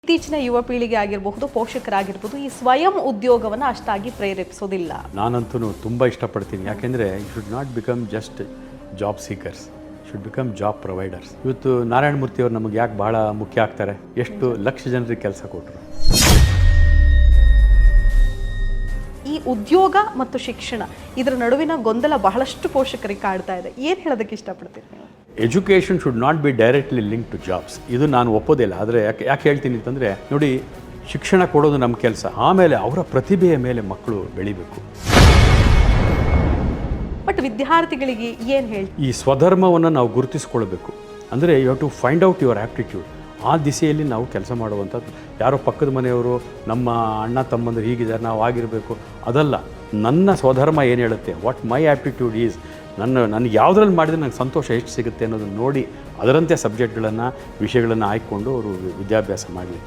ಇತ್ತೀಚಿನ ಯುವ ಪೀಳಿಗೆ ಆಗಿರಬಹುದು, ಪೋಷಕರಾಗಿರ್ಬೋದು, ಈ ಸ್ವಯಂ ಉದ್ಯೋಗವನ್ನು ಅಷ್ಟಾಗಿ ಪ್ರೇರೇಪಿಸೋದಿಲ್ಲ. ನಾನಂತೂ ತುಂಬ ಇಷ್ಟಪಡ್ತೀನಿ. ಯಾಕೆಂದರೆ you should not become just job seekers, should become job providers. ಇವತ್ತು ನಾರಾಯಣ ಮೂರ್ತಿಯವರು ನಮಗೆ ಯಾಕೆ ಭಾಳ ಮುಖ್ಯ ಆಗ್ತಾರೆ? ಎಷ್ಟು ಲಕ್ಷ ಜನರಿಗೆ ಕೆಲಸ ಕೊಟ್ಟರು. ಈ ಉದ್ಯೋಗ ಮತ್ತು ಶಿಕ್ಷಣ ಇದರ ನಡುವಿನ ಗೊಂದಲ ಬಹಳಷ್ಟು ಪೋಷಕರಿಗೆ ಕಾಡ್ತಾ ಇದೆ. ಏನು ಹೇಳೋದಕ್ಕೆ ಇಷ್ಟಪಡ್ತೀರಿ ನೀವು? Education should not be directly link to jobs. ಇದು ನಾನು ಒಪ್ಪೋದಿಲ್ಲ. ಆದರೆ ಯಾಕೆ ಹೇಳ್ತೀನಿ ಅಂತಂದರೆ, ನೋಡಿ, ಶಿಕ್ಷಣ ಕೊಡೋದು ನಮ್ಮ ಕೆಲಸ. ಆಮೇಲೆ ಅವರ ಪ್ರತಿಭೆಯ ಮೇಲೆ ಮಕ್ಕಳು ಬೆಳಿಬೇಕು. ಬಟ್ ವಿದ್ಯಾರ್ಥಿಗಳಿಗೆ ಏನು ಹೇಳಿ, ಈ ಸ್ವಧರ್ಮವನ್ನು ನಾವು ಗುರುತಿಸ್ಕೊಳ್ಬೇಕು. ಅಂದರೆ you have to find out your aptitude. ಆ ದಿಸೆಯಲ್ಲಿ ನಾವು ಕೆಲಸ ಮಾಡುವಂಥದ್ದು. ಯಾರೋ ಪಕ್ಕದ ಮನೆಯವರು, ನಮ್ಮ ಅಣ್ಣ ತಮ್ಮಂದರು ಹೀಗಿದ್ದಾರೆ, ನಾವು ಆಗಿರಬೇಕು, ಅದಲ್ಲ. ನನ್ನ ಸ್ವಧರ್ಮ ಏನು ಹೇಳುತ್ತೆ, ವಾಟ್ ಮೈ ಆ್ಯಪ್ಟಿಟ್ಯೂಡ್ ಈಸ್, ನನಗೆ ಯಾವುದ್ರಲ್ಲಿ ಮಾಡಿದರೆ ನನಗೆ ಸಂತೋಷ ಎಷ್ಟು ಸಿಗುತ್ತೆ ಅನ್ನೋದನ್ನು ನೋಡಿ ಅದರಂತೆ ಸಬ್ಜೆಕ್ಟ್ಗಳನ್ನು, ವಿಷಯಗಳನ್ನು ಆಯ್ಕೊಂಡು ಅವರು ವಿದ್ಯಾಭ್ಯಾಸ ಮಾಡಲಿ.